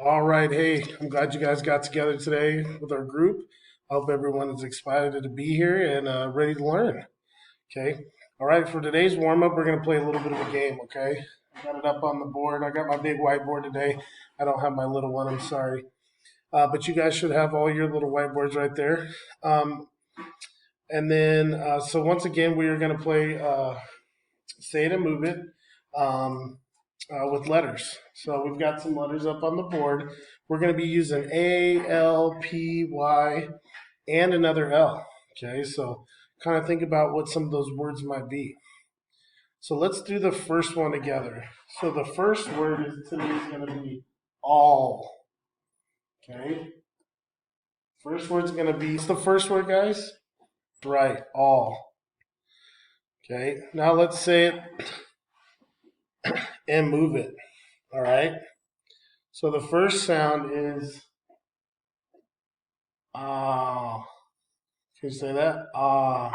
All right, hey, I'm glad you guys got together today with our group. I hope everyone is excited to be here and ready to learn. Okay. All right, for today's warm up, we're going to play a little bit of a game. Okay. I got it up on the board. I got my big whiteboard today. I don't have my little one. I'm sorry. But you guys should have all your little whiteboards right there. Um, so once again, we are going to play Say It and Move It. Um, with letters. So we've got some letters up on the board. We're going to be using A, L, P, Y, and another L. Okay, so kind of think about what some of those words might be. So let's do the first one together. So the first word today is going to be all. Okay, first word's going to be, what's the first word, guys? Right, all. Okay, now let's say it and move it. All right, so the first sound is ah. Can you say that? Ah.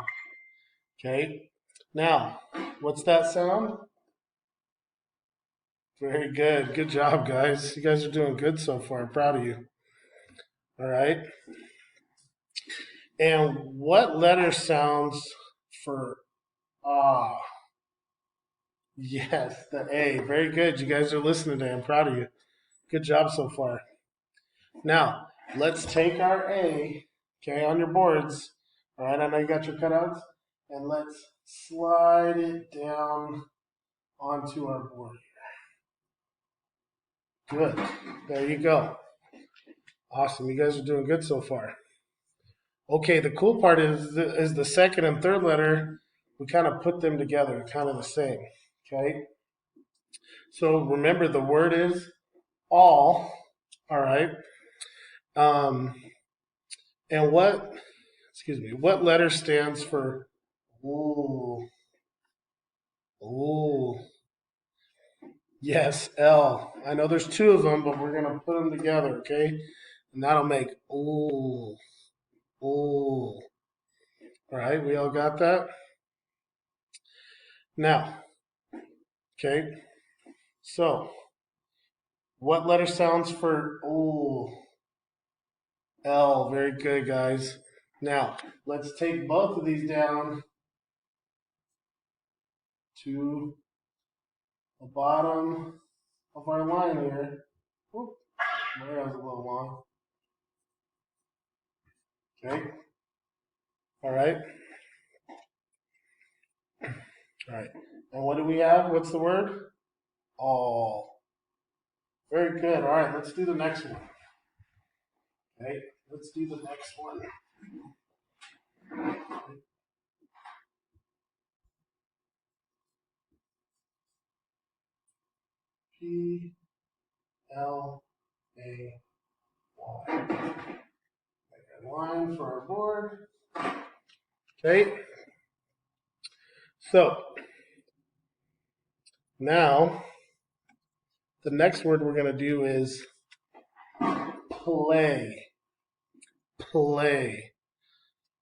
Okay. Now, what's that sound? Very good. Good job, guys. You guys are doing good so far. I'm proud of you. All right. And what letter sounds for ah? Yes, the A. Very good. You guys are listening today. I'm proud of you. Good job so far. Now, let's take our A, okay, on your boards. All right, I know you got your cutouts. And let's slide it down onto our board. Good. There you go. Awesome. You guys are doing good so far. Okay, the cool part is the second and third letter, we kind of put them together, kind of the same. Okay? So remember the word is all. All right. Um, and what letter stands for ooh? Ooh. Yes, L. I know there's two of them, but we're gonna put them together, okay? And that'll make ooh. Ooh. All right, we all got that? Now, okay, so what letter sounds for ooh? L. Very good, guys. Now, let's take both of these down to the bottom of our line here. Oop, my arrow's a little long. Okay, all right, all right. And what do we have? What's the word? All. Very good. All right, let's do the next one. Okay, let's do the next one. P L A Y. Line for our board. Okay. So now the next word we're going to do is play. Play.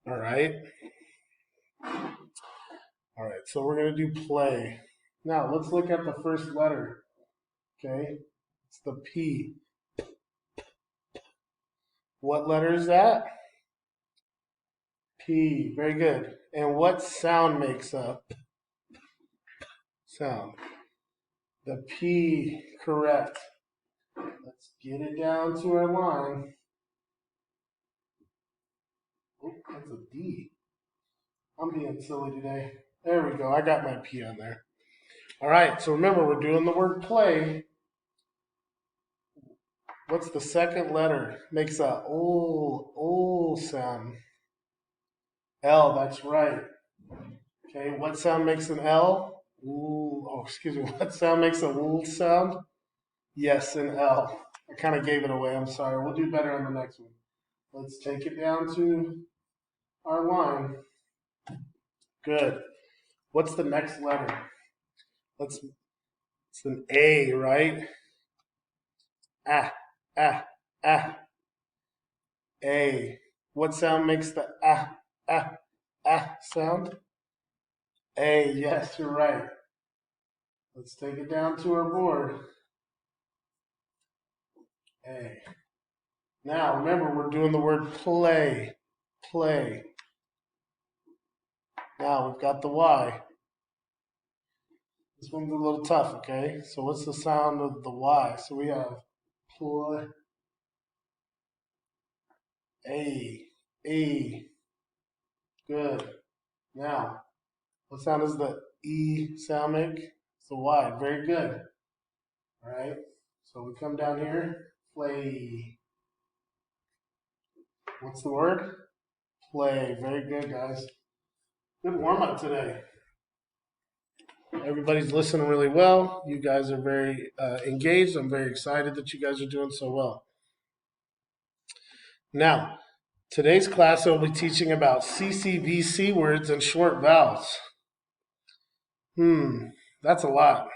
All right. All right. So we're going to do play. Now let's look at the first letter. Okay. It's the P. What letter is that? P. Very good. And what sound makes a sound? The P. Correct. Let's get it down to our line. Oh, that's a D. I'm being silly today. There we go. I got my P on there. All right. So remember, we're doing the word play. What's the second letter? Makes a O sound. L. That's right. Okay. What sound makes an L? Ooh. Oh, excuse me. What sound makes a ooh sound? Yes, an L. I kind of gave it away. I'm sorry. We'll do better on the next one. Let's take it down to our line. Good. What's the next letter? It's an A, right? Ah, ah, ah. A. What sound makes the ah, sound? A. Yes, you're right. Let's take it down to our board. A. Now, remember, we're doing the word play. Play. Now, we've got the Y. This one's a little tough, okay? So what's the sound of the Y? So we have play. A. Good. Now, what sound does the E sound make? It's the Y. Very good. All right. So we come down here. Play. What's the word? Play. Very good, guys. Good warm up today. Everybody's listening really well. You guys are very engaged. I'm very excited that you guys are doing so well. Now, today's class will be teaching about CCVC words and short vowels. That's a lot.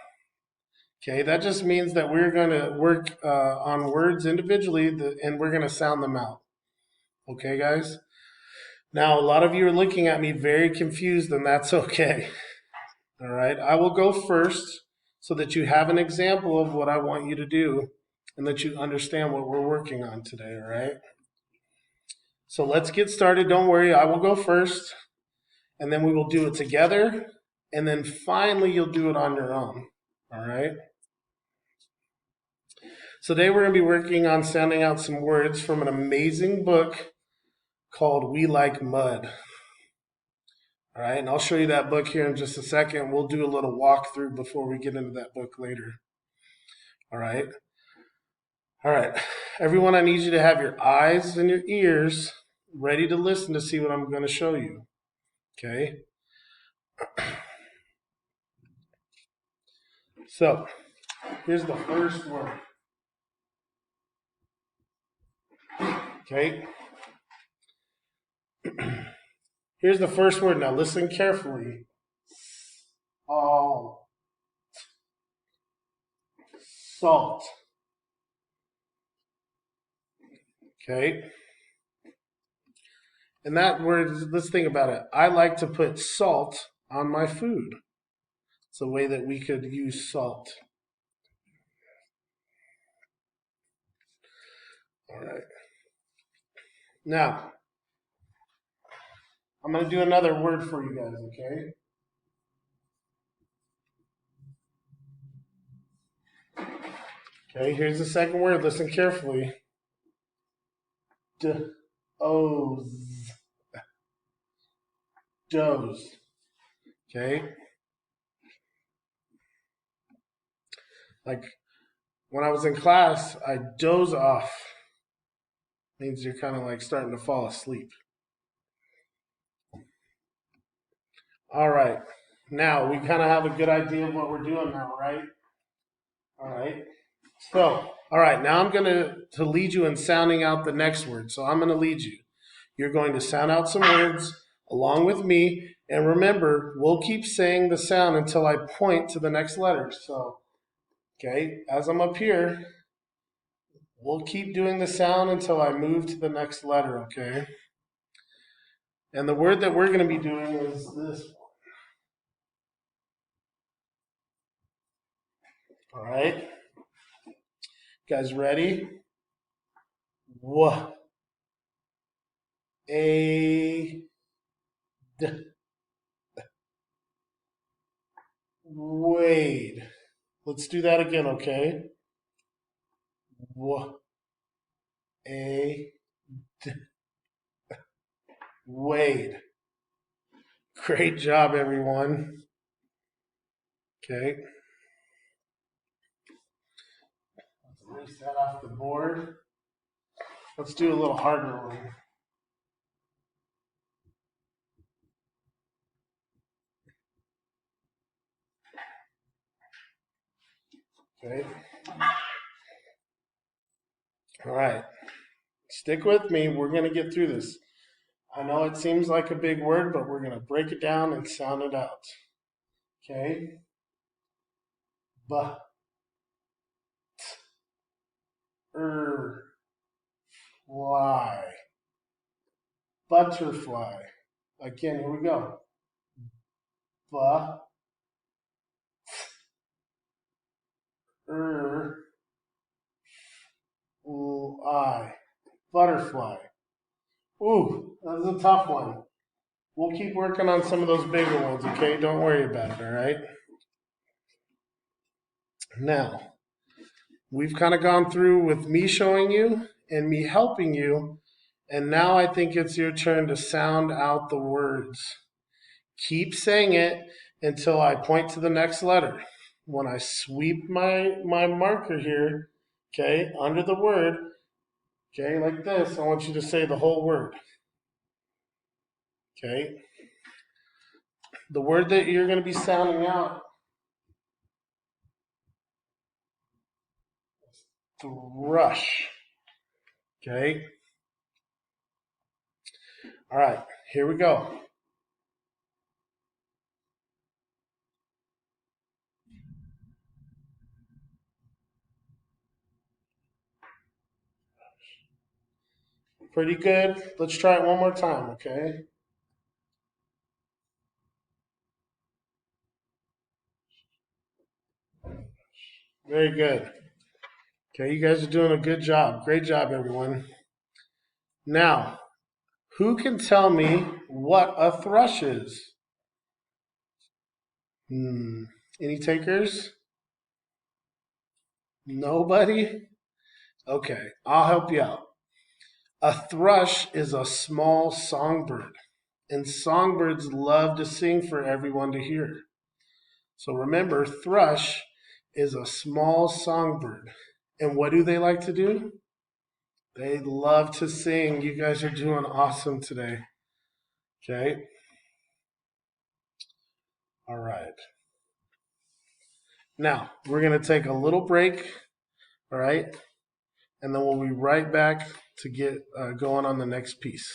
Okay, that just means that we're going to work on words individually and we're going to sound them out. Okay, guys? Now, a lot of you are looking at me very confused, and that's okay. All right, I will go first so that you have an example of what I want you to do and that you understand what we're working on today, all right? So let's get started. Don't worry, I will go first, and then we will do it together, and then finally you'll do it on your own, all right? So today we're going to be working on sounding out some words from an amazing book called We Like Mud. All right, and I'll show you that book here in just a second. We'll do a little walkthrough before we get into that book later. All right. All right. Everyone, I need you to have your eyes and your ears ready to listen to see what I'm going to show you. Okay. So, here's the first word. Okay. Here's the first word. Now listen carefully. Salt. Okay. And that word, let's think about it. I like to put salt on my food. It's a way that we could use salt. All right. Now, I'm going to do another word for you guys, okay? Okay, here's the second word. Listen carefully. Doze. Doze. Okay? Like when I was in class, I doze off. Means you're kind of like starting to fall asleep. All right. Now, we kind of have a good idea of what we're doing now, right? All right. So, all right, now I'm going to lead you in sounding out the next word. So I'm going to lead you. You're going to sound out some words along with me. And remember, we'll keep saying the sound until I point to the next letter. So, okay, as I'm up here, we'll keep doing the sound until I move to the next letter, okay? And the word that we're going to be doing is this one. All right? You guys ready? A Wade. Let's do that again, okay? A Wade. Great job, everyone. Okay. Let's erase that off the board. Let's do a little harder one. Okay. All right. Stick with me. We're going to get through this. I know it seems like a big word, but we're going to break it down and sound it out. Okay? Fly. Butterfly. Again, here we go. butterfly. Ooh, that was a tough one. We'll keep working on some of those bigger ones, okay? Don't worry about it, all right? Now, we've kind of gone through with me showing you and me helping you, and now I think it's your turn to sound out the words. Keep saying it until I point to the next letter. When I sweep my marker here, okay, under the word, okay, like this, I want you to say the whole word. Okay? The word that you're going to be sounding out, thrush. Okay? All right, here we go. Pretty good. Let's try it one more time, okay? Very good. Okay, you guys are doing a good job. Great job, everyone. Now, who can tell me what a thrush is? Any takers? Nobody? Okay, I'll help you out. A thrush is a small songbird, and songbirds love to sing for everyone to hear. So remember, thrush is a small songbird. And what do they like to do? They love to sing. You guys are doing awesome today. Okay? All right. Now, we're going to take a little break. All right? And then we'll be right back to get going on the next piece.